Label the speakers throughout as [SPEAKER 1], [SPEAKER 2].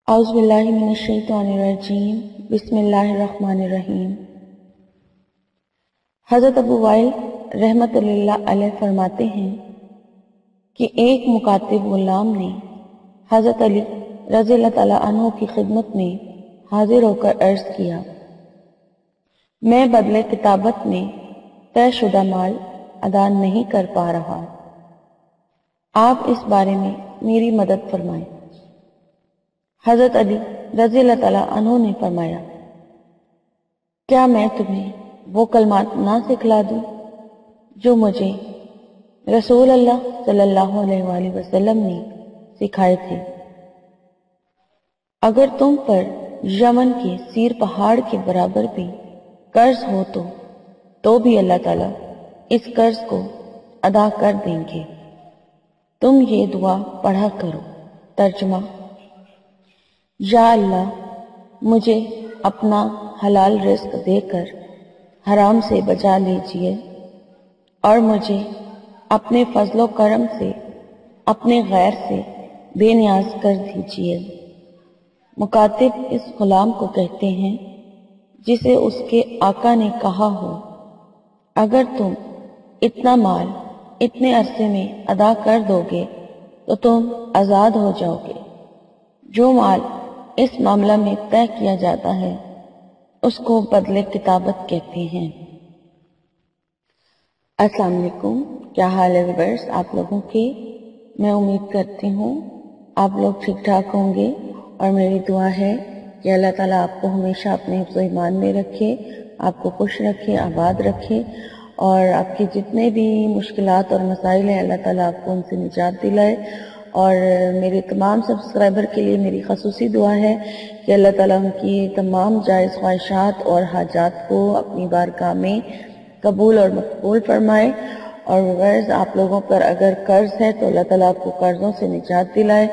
[SPEAKER 1] اعوذ باللہ من الشیطان الرجیم بسم اللہ الرحمن الرحیم۔ حضرت ابو وائل رحمت اللہ علیہ فرماتے ہیں کہ ایک مکاتب غلام نے حضرت علی رضی اللہ تعالیٰ عنہ کی خدمت میں حاضر ہو کر عرض کیا، میں بدلے کتابت میں طے شدہ مال ادا نہیں کر پا رہا، آپ اس بارے میں میری مدد فرمائیں۔ حضرت علی رضی اللہ تعالیٰ عنہ نے فرمایا، کیا میں تمہیں وہ کلمات نہ سکھلا دوں جو مجھے رسول اللہ صلی اللہ علیہ وآلہ وسلم نے سکھائے تھے؟ اگر تم پر یمن کے سیر پہاڑ کے برابر بھی قرض ہو تو بھی اللہ تعالیٰ اس قرض کو ادا کر دیں گے۔ تم یہ دعا پڑھا کرو۔ ترجمہ: یا اللہ، مجھے اپنا حلال رزق دے کر حرام سے بچا لیجئے اور مجھے اپنے فضل و کرم سے اپنے غیر سے بے نیاز کر دیجئے۔ مکاتب اس غلام کو کہتے ہیں جسے اس کے آقا نے کہا ہو، اگر تم اتنا مال اتنے عرصے میں ادا کر دو گے تو تم آزاد ہو جاؤ گے۔ جو مال اس معاملہ میں طے کیا جاتا ہے اس کو بدلے کتابت کہتے ہیں۔ السلام علیکم، کیا حال ہے ویورز آپ لوگوں کے؟ میں امید کرتی ہوں آپ لوگ ٹھیک ٹھاک ہوں گے، اور میری دعا ہے کہ اللہ تعالیٰ آپ کو ہمیشہ اپنے حفظ و ایمان میں رکھے، آپ کو خوش رکھے، آباد رکھے، اور آپ کے جتنے بھی مشکلات اور مسائل ہیں اللہ تعالیٰ آپ کو ان سے نجات دلائے۔ اور میرے تمام سبسکرائبر کے لیے میری خصوصی دعا ہے کہ اللہ تعالیٰ ان کی تمام جائز خواہشات اور حاجات کو اپنی بارگاہ میں قبول اور مقبول فرمائے۔ اور ویورز آپ لوگوں پر اگر قرض ہے تو اللہ تعالیٰ آپ کو قرضوں سے نجات دلائے،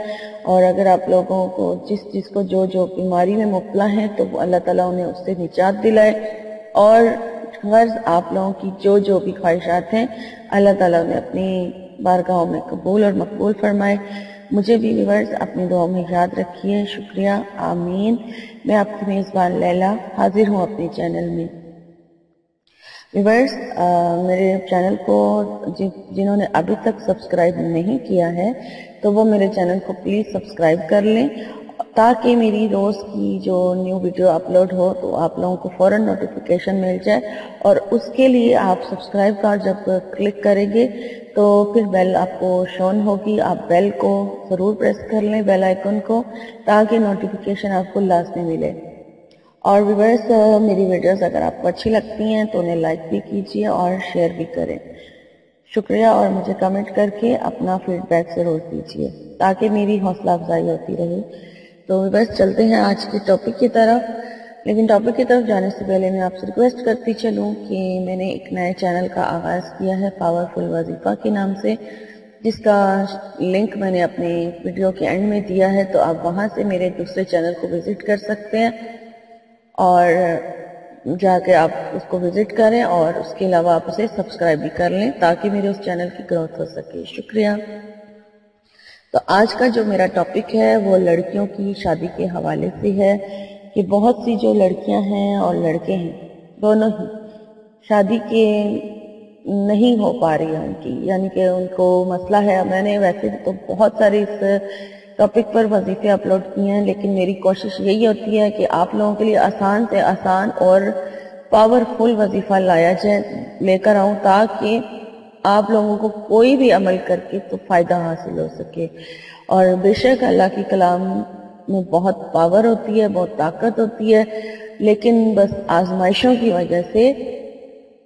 [SPEAKER 1] اور اگر آپ لوگوں کو جس چیز کو جو بیماری میں مبتلا ہیں تو اللہ تعالیٰ انہیں اس سے نجات دلائے، اور غرض آپ لوگوں کی جو بھی خواہشات ہیں اللہ تعالیٰ انہیں اپنی بارگاہوں میں قبول اور مقبول فرمائے۔ مجھے بھی ویورز اپنی دعاؤں میں یاد رکھیے۔ شکریہ، آمین۔ میں آپ کی میزبان لیلا حاضر ہوں اپنے چینل میں۔ ویورز میرے چینل کو جنہوں نے ابھی تک سبسکرائب نہیں کیا ہے تو وہ میرے چینل کو پلیز سبسکرائب کر لیں، تاکہ میری روز کی جو نیو ویڈیو اپلوڈ ہو تو آپ لوگوں کو فوراً نوٹیفیکیشن مل جائے۔ اور اس کے لیے آپ سبسکرائب کا جب کلک کریں گے تو پھر بیل آپ کو شون ہوگی، آپ بیل کو ضرور پریس کر لیں، بیل آئیکن کو، تاکہ نوٹیفیکیشن آپ کو لازمی ملے۔ اور ویورز میری ویڈیوز اگر آپ کو اچھی لگتی ہیں تو انہیں لائک بھی کیجیے اور شیئر بھی کریں۔ شکریہ، اور مجھے کمنٹ کر کے اپنا فیڈ بیک ضرور دیجیے تاکہ میری حوصلہ افزائی ہوتی رہے۔ تو بس چلتے ہیں آج کے ٹاپک کی طرف، لیکن ٹاپک کی طرف جانے سے پہلے میں آپ سے ریکویسٹ کرتی چلوں کہ میں نے ایک نئے چینل کا آغاز کیا ہے پاورفل وظیفہ کے نام سے، جس کا لنک میں نے اپنے ویڈیو کے اینڈ میں دیا ہے، تو آپ وہاں سے میرے دوسرے چینل کو وزٹ کر سکتے ہیں، اور جا کے آپ اس کو وزٹ کریں، اور اس کے علاوہ آپ اسے سبسکرائب بھی کر لیں تاکہ میرے اس چینل کی گروتھ ہو سکے۔ شکریہ۔ تو آج کا جو میرا ٹاپک ہے وہ لڑکیوں کی شادی کے حوالے سے ہے کہ بہت سی جو لڑکیاں ہیں اور لڑکے ہیں دونوں ہی شادی کے نہیں ہو پا رہی ہیں ان کی، یعنی کہ ان کو مسئلہ ہے۔ میں نے ویسے تو بہت سارے اس ٹاپک پر وظیفے اپلوڈ کیے ہیں، لیکن میری کوشش یہی ہوتی ہے کہ آپ لوگوں کے لیے آسان سے آسان اور پاورفل وظیفہ لے کر آؤں، تاکہ آپ لوگوں کو کوئی بھی عمل کر کے تو فائدہ حاصل ہو سکے۔ اور بے شک اللہ کی کلام میں بہت پاور ہوتی ہے، بہت طاقت ہوتی ہے، لیکن بس آزمائشوں کی وجہ سے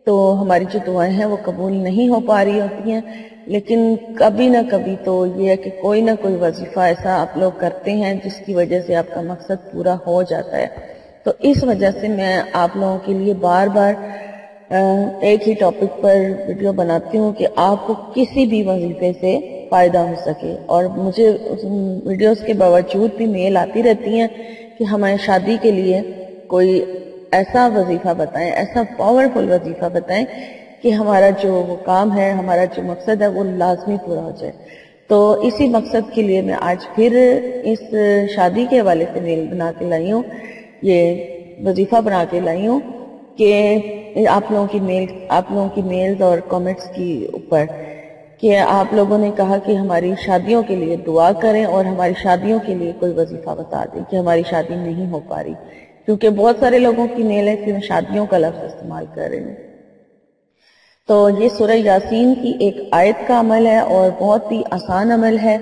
[SPEAKER 1] تو ہماری جو دعائیں ہیں وہ قبول نہیں ہو پا رہی ہوتی ہیں۔ لیکن کبھی نہ کبھی تو یہ ہے کہ کوئی نہ کوئی وظیفہ ایسا آپ لوگ کرتے ہیں جس کی وجہ سے آپ کا مقصد پورا ہو جاتا ہے۔ تو اس وجہ سے میں آپ لوگوں کے لیے بار بار ایک ہی ٹاپک پر ویڈیو بناتی ہوں کہ آپ کو کسی بھی وظیفے سے فائدہ ہو سکے۔ اور مجھے ویڈیوز کے باوجود بھی میل آتی رہتی ہیں کہ ہمیں شادی کے لیے کوئی ایسا وظیفہ بتائیں، ایسا پاورفل وظیفہ بتائیں کہ ہمارا جو وہ کام ہے، ہمارا جو مقصد ہے وہ لازمی پورا ہو جائے۔ تو تو اسی مقصد کے لیے میں آج پھر اس شادی کے حوالے سے میل بنا کے لائی ہوں، یہ وظیفہ بنا کے لائی ہوں کہ آپ لوگوں کی میلز اور کامنٹس کی اوپر کہ آپ لوگوں نے کہا کہ ہماری شادیوں کے لیے دعا کریں اور ہماری شادیوں کے لیے کوئی وظیفہ بتا دیں کہ ہماری شادی نہیں ہو پا رہی، کیونکہ بہت سارے لوگوں کی میل ہے کہ میں شادیوں کا لفظ استعمال کر رہی ہوں۔ تو یہ سورہ یاسین کی ایک آیت کا عمل ہے اور بہت ہی آسان عمل ہے،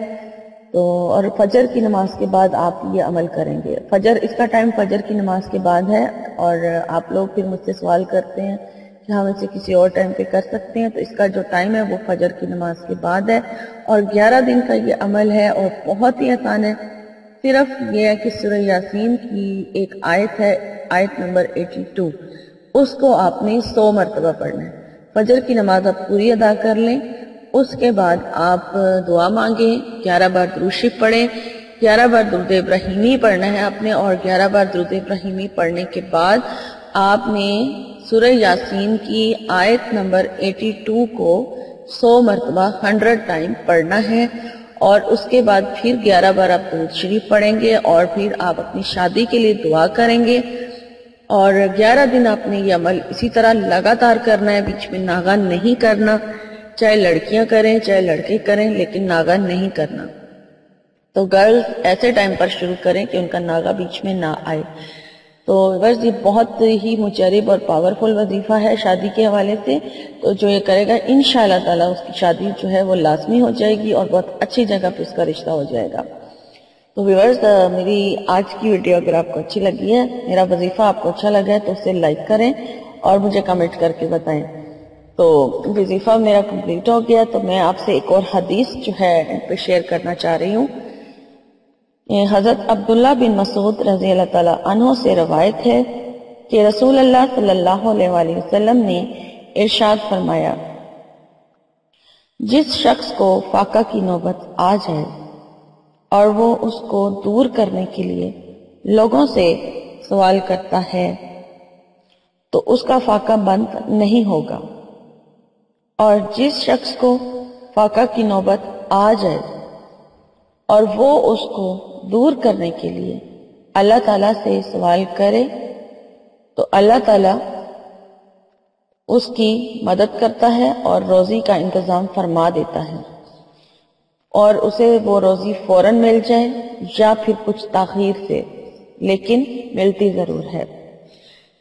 [SPEAKER 1] تو اور فجر کی نماز کے بعد آپ یہ عمل کریں گے۔ اس کا ٹائم فجر کی نماز کے بعد ہے، اور آپ لوگ پھر مجھ سے سوال کرتے ہیں کہ ہم اسے کسی اور ٹائم پہ کر سکتے ہیں، تو اس کا جو ٹائم ہے وہ فجر کی نماز کے بعد ہے، اور 11 دن کا یہ عمل ہے اور بہت ہی آسان ہے۔ صرف یہ ہے کہ سورہ یاسین کی ایک آیت ہے، آیت نمبر 82، اس کو آپ نے 100 مرتبہ پڑھنا ہے۔ فجر کی نماز آپ پوری ادا کر لیں، اس کے بعد آپ دعا مانگیں، 11 بار درود شریف پڑھیں، 11 بار درود ابراہیمی پڑھنا ہے آپ نے، اور 11 بار درود ابراہیمی پڑھنے کے بعد آپ نے سورہ یاسین کی آیت نمبر 82 کو 100 مرتبہ 100 ٹائم پڑھنا ہے، اور اس کے بعد پھر 11 بار آپ درود شریف پڑھیں گے، اور پھر آپ اپنی شادی کے لیے دعا کریں گے، اور 11 دن آپ نے یہ عمل اسی طرح لگاتار کرنا ہے، بیچ میں ناغہ نہیں کرنا، چاہے لڑکیاں کریں چاہے لڑکے کریں، لیکن ناغہ نہیں کرنا۔ تو گرلز ایسے ٹائم پر شروع کریں کہ ان کا ناغہ بیچ میں نہ آئے۔ تو بس یہ بہت ہی مجرب اور پاورفل وظیفہ ہے شادی کے حوالے سے، تو جو یہ کرے گا انشاءاللہ تعالیٰ اس کی شادی جو ہے وہ لازمی ہو جائے گی، اور بہت اچھی جگہ پہ اس کا رشتہ ہو جائے گا۔ تو ویورز، میری آج کی ویڈیو اگر آپ کو اچھی لگی ہے، میرا وظیفہ آپ کو اچھا لگا ہے، تو اسے لائک کریں اور مجھے کمنٹ کر کے بتائیں۔ تو وظیفہ میرا کمپلیٹ ہو گیا، تو میں آپ سے ایک اور حدیث جو ہے پہ شیئر کرنا چاہ رہی ہوں۔ حضرت عبداللہ بن مسعود رضی اللہ تعالیٰ عنہ سے روایت ہے کہ رسول اللہ صلی اللہ علیہ وآلہ وسلم نے ارشاد فرمایا، جس شخص کو فاقہ کی نوبت آ جائے اور وہ اس کو دور کرنے کے لیے لوگوں سے سوال کرتا ہے تو اس کا فاقہ بند نہیں ہوگا، اور جس شخص کو فاقہ کی نوبت آ جائے اور وہ اس کو دور کرنے کے لیے اللہ تعالیٰ سے سوال کرے تو اللہ تعالیٰ اس کی مدد کرتا ہے اور روزی کا انتظام فرما دیتا ہے، اور اسے وہ روزی فوراً مل جائے یا پھر کچھ تاخیر سے، لیکن ملتی ضرور ہے،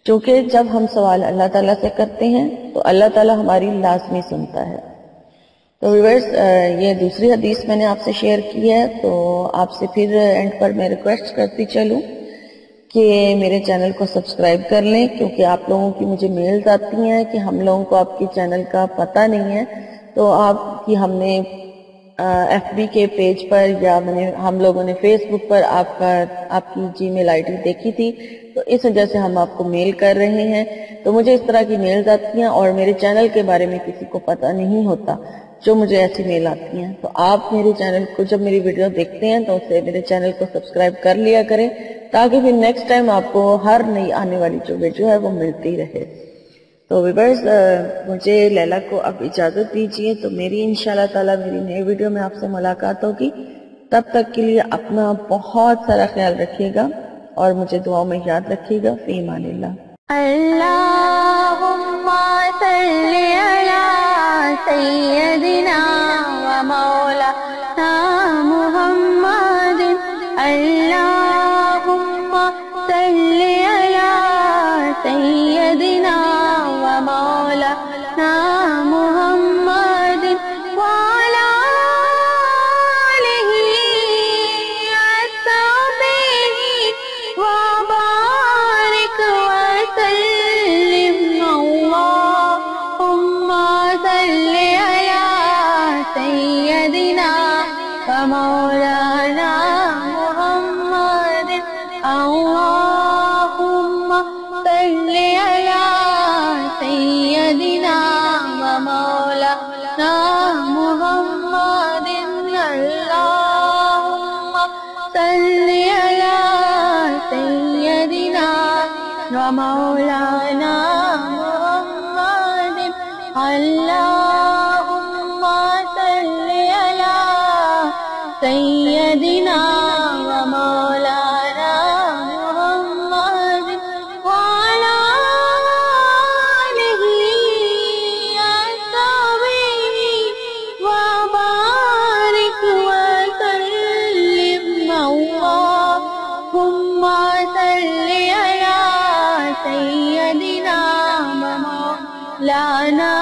[SPEAKER 1] کیونکہ جب ہم سوال اللہ تعالیٰ سے کرتے ہیں تو اللہ تعالیٰ ہماری لازمی سنتا ہے۔ تو ویورز، یہ دوسری حدیث میں نے آپ سے شیئر کی ہے، تو آپ سے پھر اینڈ پر میں ریکویسٹ کرتی چلوں کہ میرے چینل کو سبسکرائب کر لیں، کیونکہ آپ لوگوں کی مجھے میلز آتی ہیں کہ ہم لوگوں کو آپ کے چینل کا پتہ نہیں ہے، تو آپ کی ہم نے ایف بی کے پیج پر یا ہم لوگوں نے فیس بک پر آپ کی جی میل آئی ڈی دیکھی تھی، تو اس وجہ سے ہم آپ کو میل کر رہے ہیں۔ تو مجھے اس طرح کی میلز آتی ہیں اور میرے چینل کے بارے میں کسی کو پتہ نہیں ہوتا، جو مجھے ایسی میل آتی ہیں، تو آپ میرے چینل کو جب میری ویڈیو دیکھتے ہیں تو اسے میرے چینل کو سبسکرائب کر لیا کریں، تاکہ پھر نیکسٹ ٹائم آپ کو ہر نئی آنے والی جو ویڈیو ہے وہ ملتی رہے۔ تو ویورز، مجھے لیلا کو اب اجازت دیجیے، تو میری انشاءاللہ تعالیٰ میری نئی ویڈیو میں آپ سے ملاقات ہوگی۔ تب تک کے لیے اپنا بہت سارا خیال رکھیے گا اور مجھے دعاؤں میں یاد رکھیے گا۔ فی امان اللہ۔
[SPEAKER 2] اللہم صلی علی سیدنا و مولانا محمد، اللہم صلی علی سیدنا و مولانا محمد وعلی آلہ وصحبہ وبارک وسلم، اللہم صلی علی سیدنا و مولانا محمد، اللہم صلی علی سیدنا و مولانا محمد، اللہم صلی علی سیدنا و مولانا محمد، اللہم صلی علی سيدنا ومولانا محمد وعلى آله وصحبه وبارك وسلم اللهم صل على سيدنا ومولانا